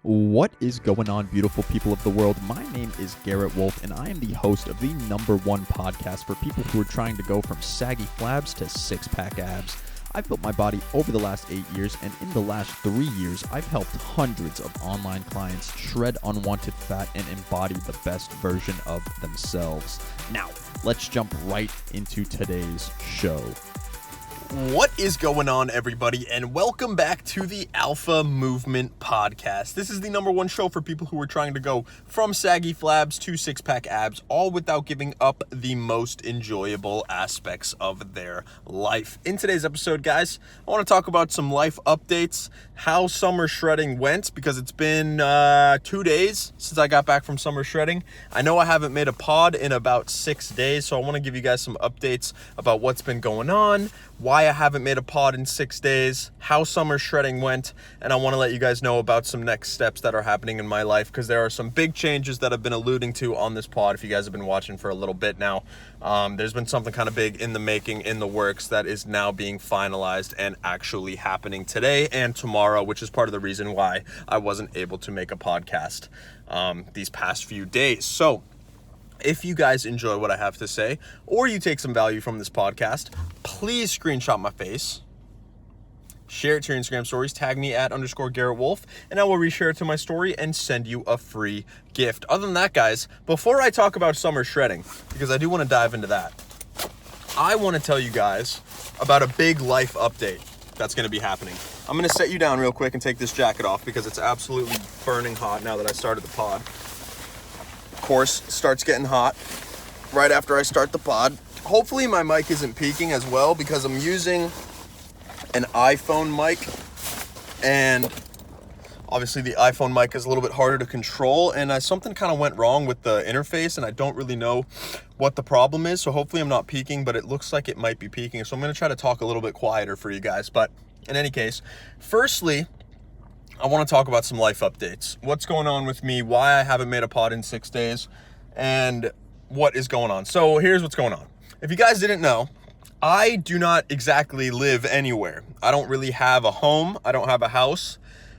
What is going on, beautiful people of the world? My name is Garrett Wolf, and I am the host of the #1 podcast for people who are trying to go from saggy flabs to six-pack abs. I've built my body over the last 8 years, and in the last 3 years, I've helped hundreds of online clients shred unwanted fat and embody the best version of themselves. Now, let's jump right into today's show. What is going on, everybody, and welcome back to the Alpha Movement Podcast. This is the #1 show for people who are trying to go from saggy flabs to six-pack abs, all without giving up the most enjoyable aspects of their life. In today's episode, guys, I want to talk about some life updates, how summer shredding went, because it's been 2 days since I got back from summer shredding. I know I haven't made a pod in about 6 days, so I want to give you guys some updates about what's been going on, why I haven't made a pod in 6 days, how summer shredding went, and I want to let you guys know about some next steps that are happening in my life, because there are some big changes that I've been alluding to on this pod. If you guys have been watching for a little bit now, there's been something kind of big in the making, in the works, that is now being finalized and actually happening today and tomorrow, which is part of the reason why I wasn't able to make a podcast these past few days. So if you guys enjoy what I have to say, or you take some value from this podcast, please screenshot my face, share it to your Instagram stories, tag me at _Garrett Wolf, and I will reshare it to my story and send you a free gift. Other than that, guys, before I talk about summer shredding, because I do want to dive into that, I want to tell you guys about a big life update that's going to be happening. I'm going to set you down real quick and take this jacket off because it's absolutely burning hot now that I started the pod. Of course, it starts getting hot right after I start the pod. Hopefully my mic isn't peaking as well, because I'm using an iPhone mic, and obviously the iPhone mic is a little bit harder to control, and something kind of went wrong with the interface, and I don't really know what the problem is, so hopefully I'm not peaking, but it looks like it might be peaking, so I'm going to try to talk a little bit quieter for you guys. But in any case, firstly, I want to talk about some life updates. What's going on with me, why I haven't made a pod in 6 days, and what is going on. So here's what's going on. If you guys didn't know, I do not exactly live anywhere. I don't really have a home. I don't have a house.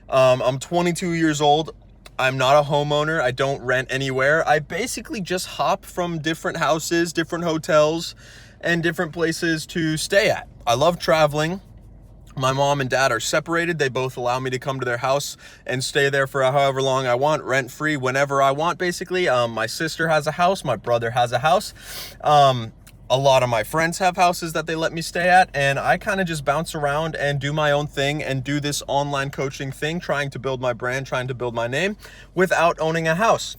I'm 22 years old. I'm not a homeowner. I don't rent anywhere. I basically just hop from different houses, different hotels, and different places to stay at. I love traveling. My mom and dad are separated. They both allow me to come to their house and stay there for however long I want, rent-free, whenever I want, basically. My sister has a house. My brother has a house. A lot of my friends have houses that they let me stay at, and I kind of just bounce around and do my own thing and do this online coaching thing, trying to build my brand, trying to build my name without owning a house.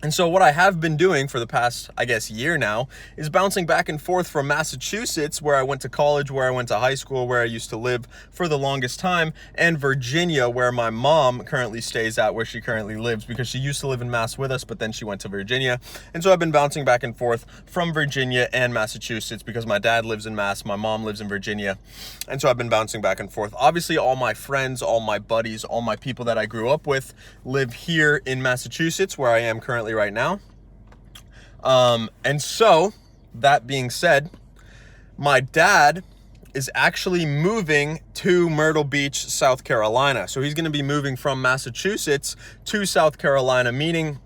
And so what I have been doing for the past, year now, is bouncing back and forth from Massachusetts, where I went to college, where I went to high school, where I used to live for the longest time, and Virginia, where my mom currently stays at, where she currently lives, because she used to live in Mass with us, but then she went to Virginia. And so I've been bouncing back and forth from Virginia and Massachusetts, because my dad lives in Mass, my mom lives in Virginia. And so I've been bouncing back and forth. Obviously, all my friends, all my buddies, all my people that I grew up with live here in Massachusetts, where I am currently right now. And so, that being said, my dad is actually moving to Myrtle Beach, South Carolina. So he's going to be moving from Massachusetts to South Carolina, meaning,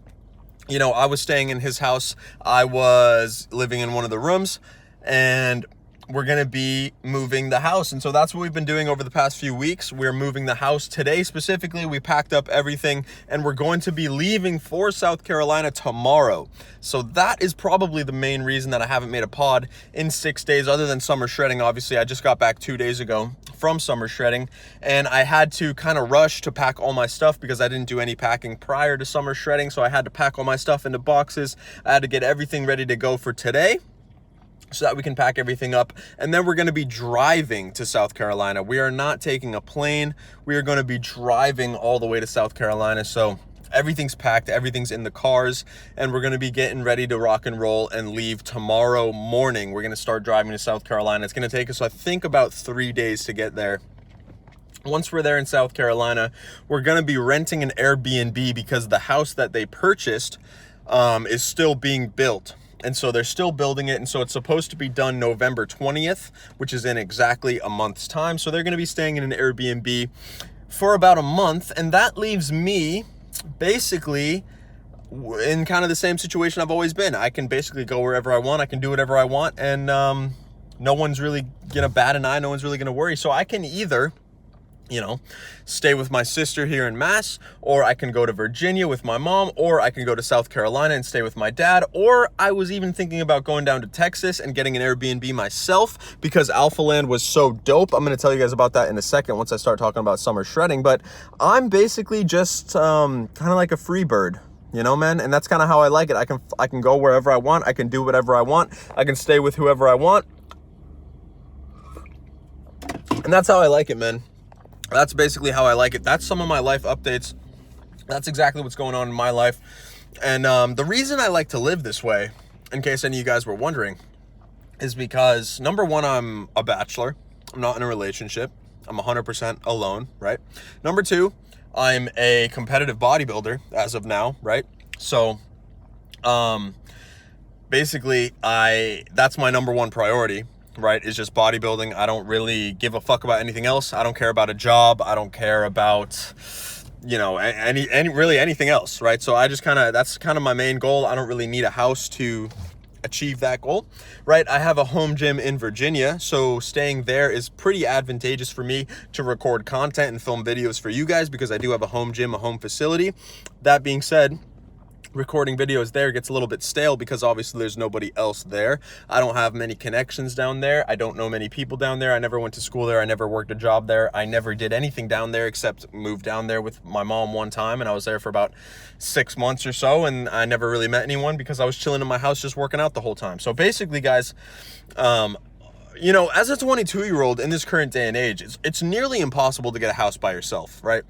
I was staying in his house. I was living in one of the rooms, and we're going to be moving the house. And so that's what we've been doing over the past few weeks. We're moving the house today. Specifically, we packed up everything, and we're going to be leaving for South Carolina tomorrow. So that is probably the main reason that I haven't made a pod in 6 days, other than summer shredding. Obviously, I just got back 2 days ago from summer shredding, and I had to kind of rush to pack all my stuff because I didn't do any packing prior to summer shredding. So I had to pack all my stuff into boxes. I had to get everything ready to go for today, so that we can pack everything up. And then we're going to be driving to South Carolina. We are not taking a plane. We are going to be driving all the way to South Carolina. So everything's packed, everything's in the cars, and we're going to be getting ready to rock and roll and leave tomorrow morning. We're going to start driving to South Carolina. It's going to take us, I think, about 3 days to get there. Once we're there in South Carolina, we're going to be renting an Airbnb, because the house that they purchased is still being built. And so they're still building it. And so it's supposed to be done November 20th, which is in exactly a month's time. So they're going to be staying in an Airbnb for about a month, and that leaves me basically in kind of the same situation I've always been. I can basically go wherever I want, I can do whatever I want, and no one's really gonna bat an eye, no one's really gonna worry. So I can either, stay with my sister here in Mass, or I can go to Virginia with my mom, or I can go to South Carolina and stay with my dad, or I was even thinking about going down to Texas and getting an Airbnb myself because Alpha Land was so dope. I'm going to tell you guys about that in a second once I start talking about summer shredding, but I'm basically just kind of like a free bird. Man, and that's kind of how I like it. I can go wherever I want. I can do whatever I want. I can stay with whoever I want. And that's how I like it, man. That's basically how I like it. That's some of my life updates. That's exactly what's going on in my life. And the reason I like to live this way, in case any of you guys were wondering, is because, number one, I'm a bachelor. I'm not in a relationship. I'm 100% alone, right? Number two, I'm a competitive bodybuilder as of now, right? So, basically, that's my number one priority, right, is just bodybuilding. I don't really give a fuck about anything else. I don't care about a job. I don't care about, anything else, right? So that's kind of my main goal. I don't really need a house to achieve that goal, right? I have a home gym in Virginia, so staying there is pretty advantageous for me to record content and film videos for you guys because I do have a home gym, a home facility. That being said, recording videos there gets a little bit stale because obviously there's nobody else there. I don't have many connections down there. I don't know many people down there. I never went to school there. I never worked a job there. I never did anything down there except move down there with my mom one time, and I was there for about 6 months or so, and I never really met anyone because I was chilling in my house just working out the whole time. So basically, guys, as a 22-year-old in this current day and age, it's nearly impossible to get a house by yourself, right?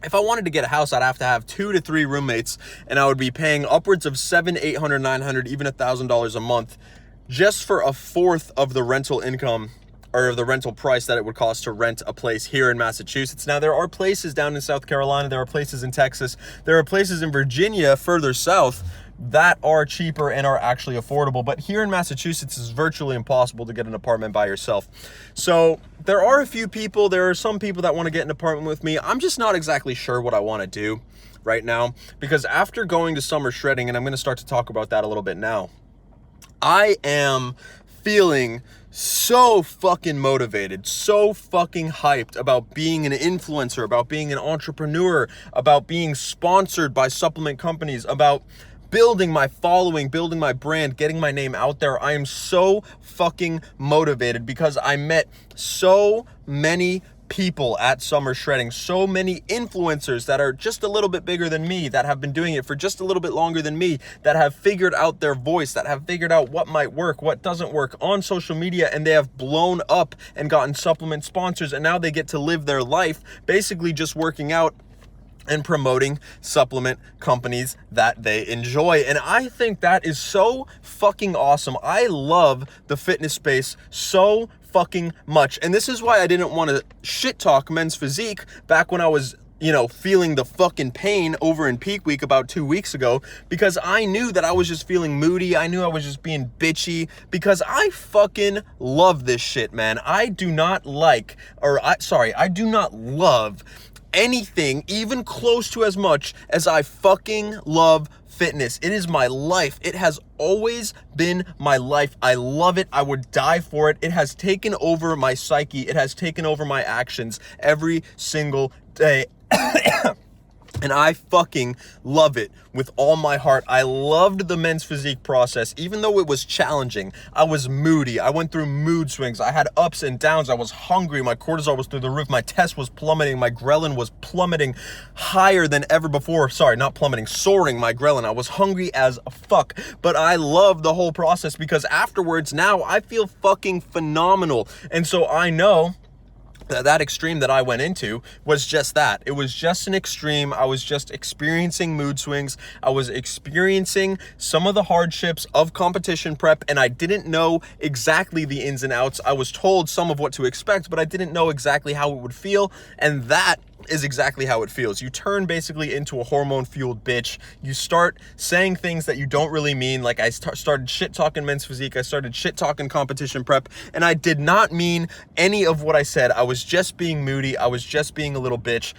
If I wanted to get a house, I'd have to have 2 to 3 roommates, and I would be paying upwards of $700, $800, $900, even $1,000 a month just for a fourth of the rental income or the rental price that it would cost to rent a place here in Massachusetts. Now, there are places down in South Carolina, there are places in Texas, there are places in Virginia further south that are cheaper and are actually affordable. But here in Massachusetts, it's virtually impossible to get an apartment by yourself. So there are some people that want to get an apartment with me. I'm just not exactly sure what I want to do right now because after going to summer shredding, and I'm going to start to talk about that a little bit now, I am feeling so fucking motivated, so fucking hyped about being an influencer, about being an entrepreneur, about being sponsored by supplement companies, about building my following, building my brand, getting my name out there. I am so fucking motivated because I met so many people at summer shredding, so many influencers that are just a little bit bigger than me, that have been doing it for just a little bit longer than me, that have figured out their voice, that have figured out what might work, what doesn't work on social media, and they have blown up and gotten supplement sponsors, and now they get to live their life basically just working out and promoting supplement companies that they enjoy. And I think that is so fucking awesome. I love the fitness space so fucking much. And this is why I didn't want to shit talk Men's Physique back when I was feeling the fucking pain over in Peak Week about 2 weeks ago, because I knew that I was just feeling moody. I knew I was just being bitchy because I fucking love this shit, man. I do not love anything even close to as much as I fucking love fitness. It is my life. It has always been my life. I love it. I would die for it. It has taken over my psyche. It has taken over my actions every single day. And I fucking love it with all my heart. I loved the Men's Physique process, even though it was challenging. I was moody. I went through mood swings. I had ups and downs. I was hungry. My cortisol was through the roof. My test was plummeting. My ghrelin was plummeting higher than ever before. Sorry, not plummeting, soaring my ghrelin. I was hungry as fuck, but I loved the whole process because afterwards now I feel fucking phenomenal. And so I know that extreme that I went into was just that. It was just an extreme. I was just experiencing mood swings. I was experiencing some of the hardships of competition prep, and I didn't know exactly the ins and outs. I was told some of what to expect, but I didn't know exactly how it would feel, and that is exactly how it feels. You turn basically into a hormone-fueled bitch. You start saying things that you don't really mean. Like I started shit-talking Men's Physique. I started shit-talking competition prep. And I did not mean any of what I said. I was just being moody. I was just being a little bitch.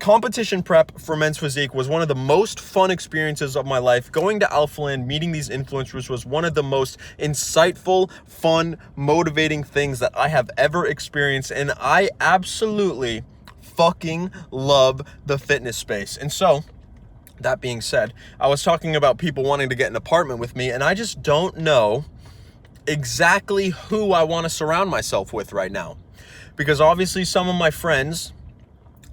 Competition prep for Men's Physique was one of the most fun experiences of my life. Going to Alphaland, meeting these influencers was one of the most insightful, fun, motivating things that I have ever experienced. And I absolutely fucking love the fitness space. And so, that being said, I was talking about people wanting to get an apartment with me, and I just don't know exactly who I want to surround myself with right now. Because obviously some of my friends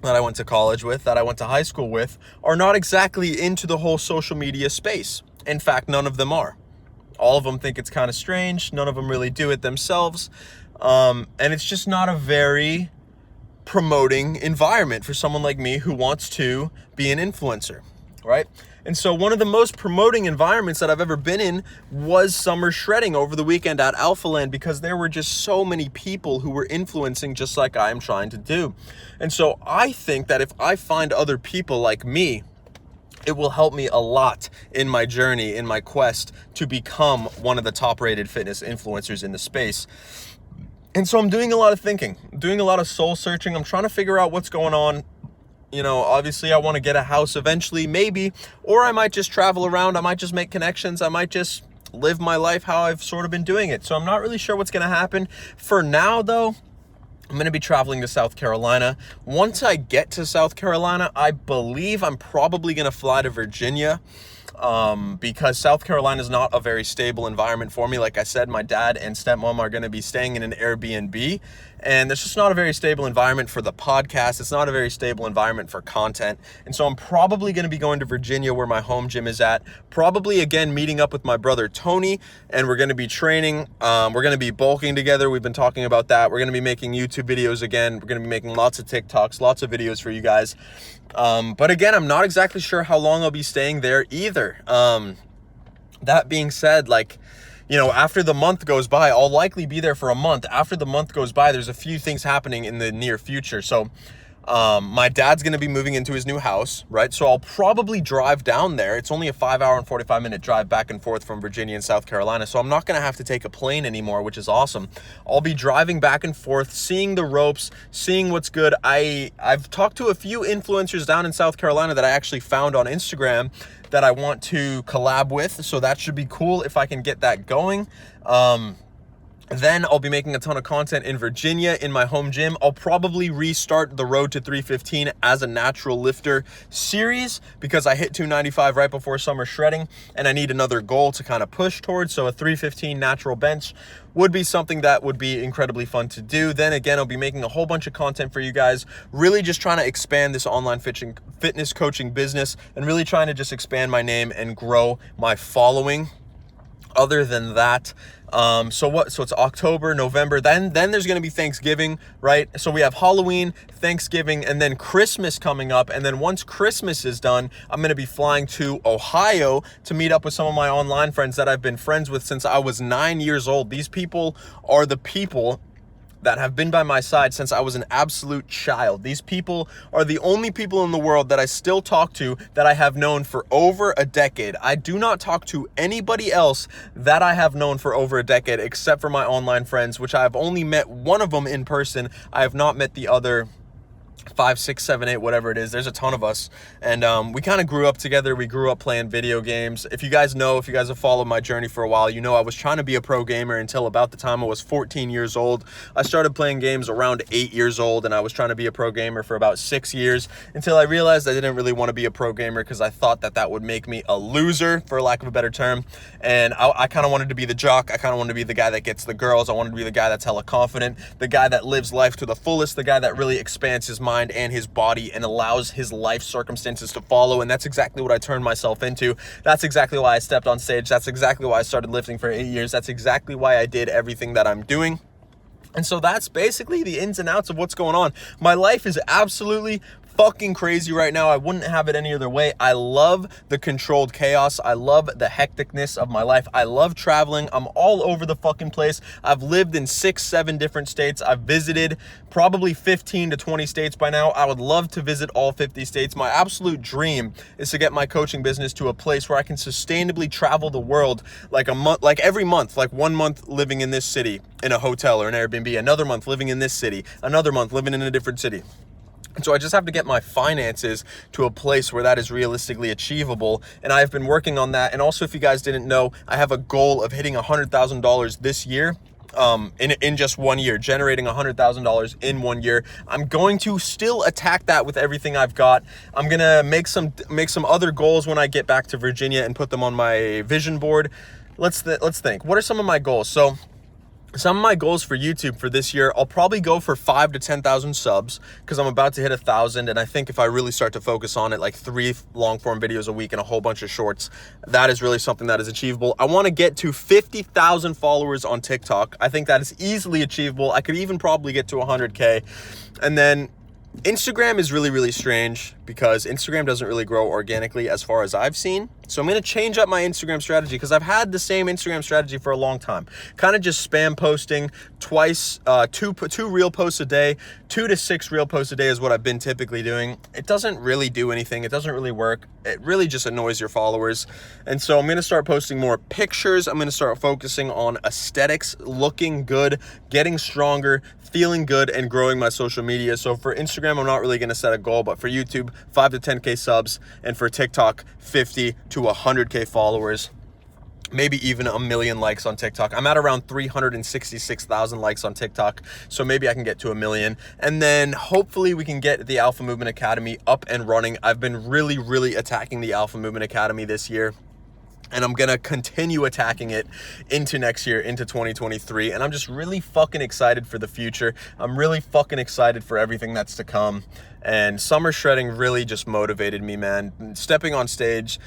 that I went to college with, that I went to high school with, are not exactly into the whole social media space. In fact, none of them are. All of them think it's kind of strange. None of them really do it themselves. And it's just not a very promoting environment for someone like me who wants to be an influencer, right? And so one of the most promoting environments that I've ever been in was summer shredding over the weekend at Alphaland, because there were just so many people who were influencing just like I am trying to do. And so I think that if I find other people like me, it will help me a lot in my journey, in my quest to become one of the top-rated fitness influencers in the space. And so I'm doing a lot of thinking, doing a lot of soul searching. I'm trying to figure out what's going on. You know, obviously I want to get a house eventually, maybe, or I might just travel around. I might just make connections. I might just live my life how I've sort of been doing it. So I'm not really sure what's going to happen. For now, though, I'm going to be traveling to South Carolina. Once I get to South Carolina, I believe I'm probably going to fly to Virginia. Because South Carolina is not a very stable environment for me. Like I said, my dad and stepmom are going to be staying in an Airbnb, and it's just not a very stable environment for the podcast. It's not a very stable environment for content. And so I'm probably going to be going to Virginia, where my home gym is at, probably again meeting up with my brother Tony, and we're going to be training. We're going to be bulking together. We've been talking about that. We're going to be making YouTube videos again. We're going to be making lots of TikToks, lots of videos for you guys. But again, I'm not exactly sure how long I'll be staying there either. That being said, like, you know, after the month goes by, I'll likely be there for a month. After the month goes by, there's a few things happening in the near future. So, my dad's going to be moving into his new house, right? So I'll probably drive down there. It's only a 5-hour and 45-minute drive back and forth from Virginia and South Carolina. So I'm not going to have to take a plane anymore, which is awesome. I'll be driving back and forth, seeing the ropes, seeing what's good. I've talked to a few influencers down in South Carolina that I actually found on Instagram that I want to collab with. So that should be cool if I can get that going. Then I'll be making a ton of content in Virginia in my home gym. I'll probably restart the Road to 315 as a natural lifter series, because I hit 295 right before summer shredding and I need another goal to kind of push towards. So a 315 natural bench would be something that would be incredibly fun to do. Then again, I'll be making a whole bunch of content for you guys, really just trying to expand this online fitness coaching business and really trying to just expand my name and grow my following. Other than that, so it's October, November, then there's going to be Thanksgiving, right? So we have Halloween, Thanksgiving, and then Christmas coming up. And then once Christmas is done, I'm going to be flying to Ohio to meet up with some of my online friends that I've been friends with since I was 9 years old. These people are the people that have been by my side since I was an absolute child. These people are the only people in the world that I still talk to, that I have known for over a decade. I do not talk to anybody else that I have known for over a decade except for my online friends, which I have only met one of them in person. I have not met the other 5, 6, 7, 8, whatever it is. There's a ton of us, and we kind of grew up together. We grew up playing video games. If you guys have followed my journey for a while, you know I was trying to be a pro gamer until about the time I was 14 years old. I started playing games around 8 years old, and I was trying to be a pro gamer for about 6 years until I realized I didn't really want to be a pro gamer, because I thought that would make me a loser, for lack of a better term. And I kind of wanted to be the jock. I kind of wanted to be the guy that gets the girls. I wanted to be the guy that's hella confident, the guy that lives life to the fullest, the guy that really expands his mind and his body and allows his life circumstances to follow. And that's exactly what I turned myself into. That's exactly why I stepped on stage. That's exactly why I started lifting for 8 years. That's exactly why I did everything that I'm doing. And so that's basically the ins and outs of what's going on. My life is absolutely fucking crazy right now. I wouldn't have it any other way. I love the controlled chaos. I love the hecticness of my life. I love traveling. I'm all over the fucking place. I've lived in 6-7 different states. I've visited probably 15 to 20 states by now. I would love to visit all 50 states. My absolute dream is to get my coaching business to a place where I can sustainably travel the world like every month, like 1 month living in this city in a hotel or an Airbnb, another month living in this city, another month living in a different city. And so I just have to get my finances to a place where that is realistically achievable. And I've been working on that. And also, if you guys didn't know, I have a goal of hitting $100,000 this year. In just 1 year, generating $100,000 in 1 year. I'm going to still attack that with everything I've got. I'm gonna make some other goals when I get back to Virginia and put them on my vision board. Let's think. What are some of my goals? So some of my goals for YouTube for this year, I'll probably go for 5,000 to 10,000 subs because I'm about to hit 1,000. And I think if I really start to focus on it, like 3 long form videos a week and a whole bunch of shorts, that is really something that is achievable. I want to get to 50,000 followers on TikTok. I think that is easily achievable. I could even probably get to 100K. And then Instagram is really, really strange because Instagram doesn't really grow organically as far as I've seen. So I'm going to change up my Instagram strategy because I've had the same Instagram strategy for a long time. Kind of just spam posting twice, two reel posts a day, 2 to 6 reel posts a day is what I've been typically doing. It doesn't really do anything. It doesn't really work. It really just annoys your followers. And so I'm going to start posting more pictures. I'm going to start focusing on aesthetics, looking good, getting stronger, feeling good, and growing my social media. So for Instagram, I'm not really going to set a goal, but for YouTube, 5 to 10K subs, and for TikTok, 50 to 100K followers, maybe even 1 million likes on TikTok. I'm at around 366,000 likes on TikTok, so maybe I can get to 1 million. And then hopefully we can get the Alpha Movement Academy up and running. I've been really, really attacking the Alpha Movement Academy this year, and I'm gonna continue attacking it into next year, into 2023. And I'm just really fucking excited for the future. I'm really fucking excited for everything that's to come. And summer shredding really just motivated me, man. Stepping on stage,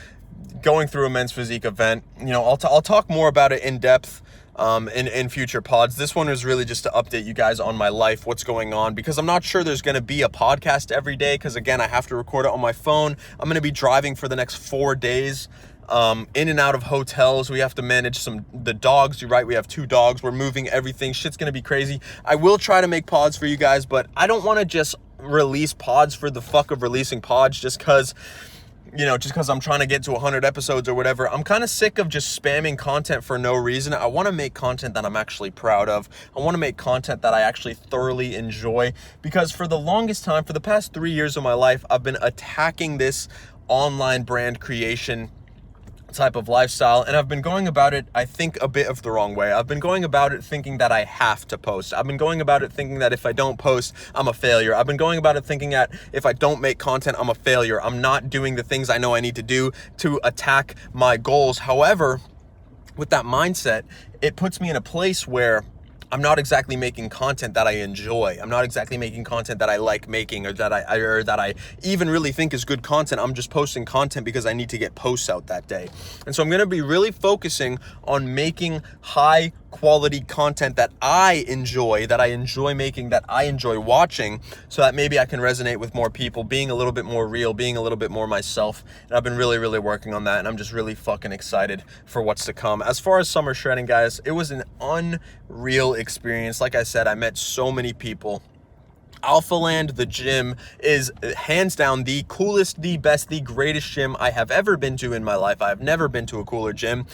going through a men's physique event. You know, I'll talk more about it in depth in future pods. This one is really just to update you guys on my life, what's going on, because I'm not sure there's going to be a podcast every day because, again, I have to record it on my phone. I'm going to be driving for the next 4 days. In and out of hotels. We have to manage the dogs. You're right, we have 2 dogs. We're moving everything. Shit's gonna be crazy. I will try to make pods for you guys, but I don't want to just release pods for the fuck of releasing pods just because I'm trying to get to 100 episodes or whatever. I'm kind of sick of just spamming content for no reason. I want to make content that I'm actually proud of. I want to make content that I actually thoroughly enjoy, because for the longest time, for the past 3 years of my life, I've been attacking this online brand creation type of lifestyle, and I've been going about it, I think, a bit of the wrong way. I've been going about it thinking that I have to post. I've been going about it thinking that if I don't post, I'm a failure. I've been going about it thinking that if I don't make content, I'm a failure. I'm not doing the things I know I need to do to attack my goals. However, with that mindset, it puts me in a place where I'm not exactly making content that I enjoy. I'm not exactly making content that I like making, or that I even really think is good content. I'm just posting content because I need to get posts out that day. And so I'm going to be really focusing on making high quality content that I enjoy making, that I enjoy watching, so that maybe I can resonate with more people, being a little bit more real, being a little bit more myself. And I've been really, really working on that, and I'm just really fucking excited for what's to come. As far as summer shredding, guys, it was an unreal experience. Like I said, I met so many people. Alpha Land, the gym, is hands down the coolest, the best, the greatest gym I have ever been to in my life. I have never been to a cooler gym.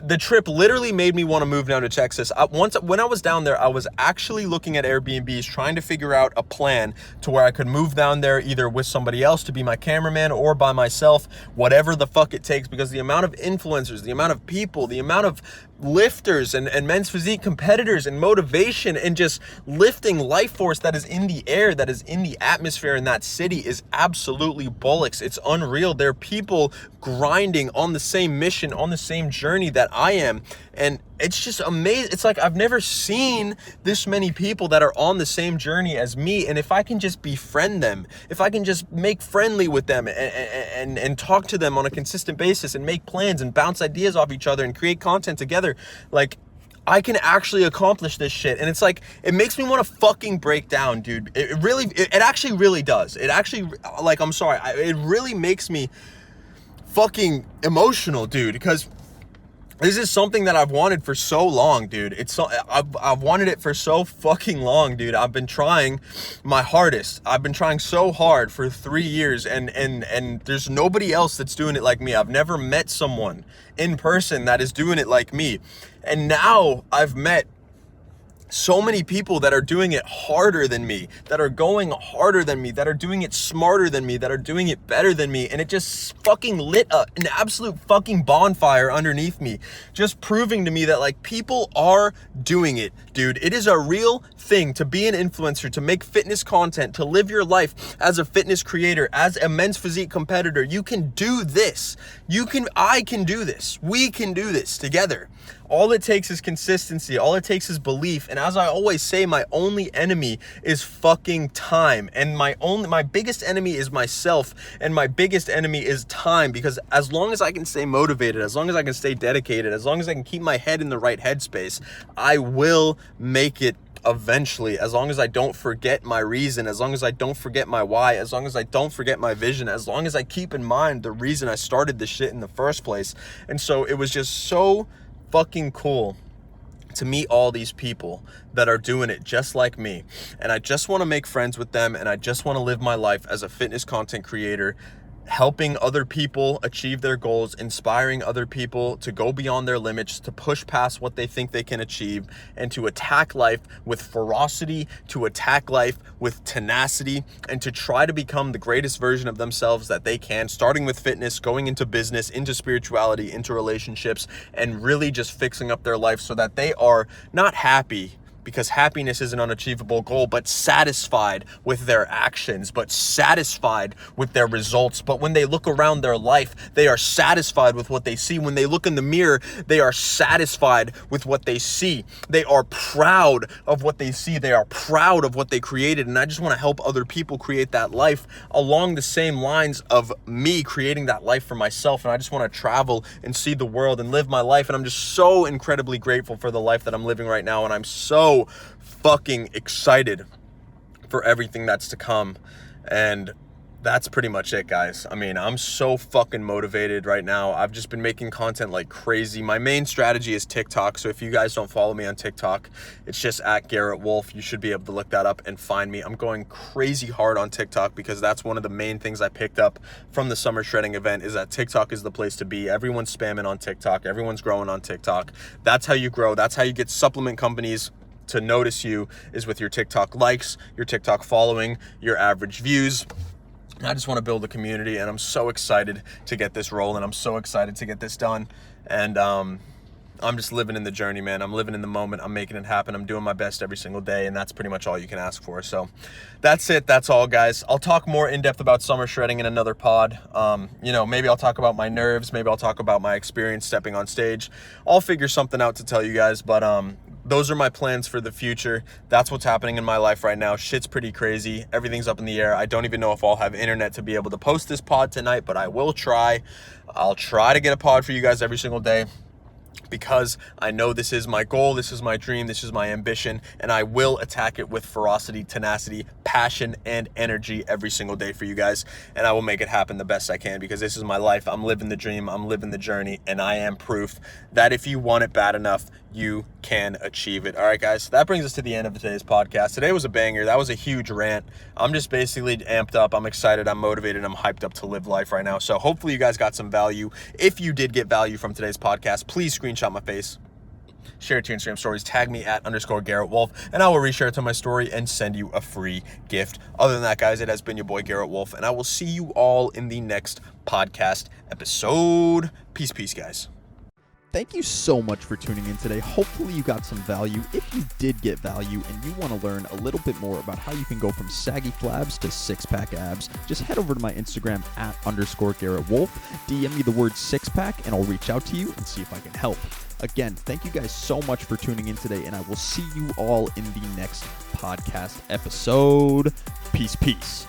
The trip literally made me want to move down to Texas. When I was down there, I was actually looking at Airbnbs, trying to figure out a plan to where I could move down there either with somebody else to be my cameraman or by myself, whatever the fuck it takes, because the amount of influencers, the amount of people, the amount of lifters and men's physique competitors and motivation and just lifting life force that is in the air, that is in the atmosphere in that city is absolutely bollocks. It's unreal. There are people grinding on the same mission, on the same journey that I am. And it's just amazing. It's like I've never seen this many people that are on the same journey as me. And if I can just befriend them, if I can just make friendly with them and talk to them on a consistent basis and make plans and bounce ideas off each other and create content together, like, I can actually accomplish this shit. And it's like, it makes me want to fucking break down, dude. It actually really does. It actually, like, I'm sorry, it really makes me fucking emotional, dude, because this is something that I've wanted for so long, dude. I've wanted it for so fucking long, dude. I've been trying my hardest. I've been trying so hard for 3 years, and there's nobody else that's doing it like me. I've never met someone in person that is doing it like me. And now I've met so many people that are doing it harder than me, that are going harder than me, that are doing it smarter than me, that are doing it better than me. And it just fucking lit up an absolute fucking bonfire underneath me, just proving to me that, like, people are doing it, dude. It is a real thing to be an influencer, to make fitness content, to live your life as a fitness creator, as a men's physique competitor. You can do this. I can do this. We can do this together. All it takes is consistency. All it takes is belief. And as I always say, my only enemy is fucking time. And my biggest enemy is myself. And my biggest enemy is time. Because as long as I can stay motivated, as long as I can stay dedicated, as long as I can keep my head in the right headspace, I will make it eventually. As long as I don't forget my reason, as long as I don't forget my why, as long as I don't forget my vision, as long as I keep in mind the reason I started this shit in the first place. And so it was just so fucking cool to meet all these people that are doing it just like me. And I just want to make friends with them, and I just want to live my life as a fitness content creator, helping other people achieve their goals, inspiring other people to go beyond their limits, to push past what they think they can achieve, and to attack life with ferocity, to attack life with tenacity, and to try to become the greatest version of themselves that they can, starting with fitness, going into business, into spirituality, into relationships, and really just fixing up their life so that they are not happy, because happiness is an unachievable goal, but satisfied with their actions, but satisfied with their results. But when they look around their life, they are satisfied with what they see. When they look in the mirror, they are satisfied with what they see. They are proud of what they see. They are proud of what they created. And I just want to help other people create that life along the same lines of me creating that life for myself. And I just want to travel and see the world and live my life. And I'm just so incredibly grateful for the life that I'm living right now. And I'm so fucking excited for everything that's to come. And that's pretty much it, guys. I mean, I'm so fucking motivated right now. I've just been making content like crazy. My main strategy is TikTok. So if you guys don't follow me on TikTok, it's just at Garrett Wolf. You should be able to look that up and find me. I'm going crazy hard on TikTok because that's one of the main things I picked up from the summer shredding event, is that TikTok is the place to be. Everyone's spamming on TikTok. Everyone's growing on TikTok. That's how you grow. That's how you get supplement companies to notice you, is with your TikTok likes, your TikTok following, your average views. I just want to build a community, and I'm so excited to get this rolling. I'm so excited to get this done. And I'm just living in the journey, man. I'm living in the moment. I'm making it happen. I'm doing my best every single day, and that's pretty much all you can ask for. So that's it. That's all, guys. I'll talk more in depth about summer shredding in another pod. Maybe I'll talk about my nerves. Maybe I'll talk about my experience stepping on stage. I'll figure something out to tell you guys, but those are my plans for the future. That's what's happening in my life right now. Shit's pretty crazy. Everything's up in the air. I don't even know if I'll have internet to be able to post this pod tonight, but I will try. I'll try to get a pod for you guys every single day, because I know this is my goal, this is my dream, this is my ambition, and I will attack it with ferocity, tenacity, passion, and energy every single day for you guys, and I will make it happen the best I can, because this is my life. I'm living the dream, I'm living the journey, and I am proof that if you want it bad enough, you can achieve it. All right, guys, that brings us to the end of today's podcast. Today was a banger. That was a huge rant. I'm just basically amped up. I'm excited. I'm motivated. I'm hyped up to live life right now. So hopefully you guys got some value. If you did get value from today's podcast, please screenshot my face, share it to your Instagram stories, tag me at _Garrett Wolf, and I will reshare it to my story and send you a free gift. Other than that, guys, it has been your boy Garrett Wolf, and I will see you all in the next podcast episode. Peace, guys. Thank you so much for tuning in today. Hopefully you got some value. If you did get value and you want to learn a little bit more about how you can go from saggy flabs to six-pack abs, just head over to my Instagram at _Garrett Wolf, DM me the word six-pack, and I'll reach out to you and see if I can help. Again, thank you guys so much for tuning in today, and I will see you all in the next podcast episode. Peace.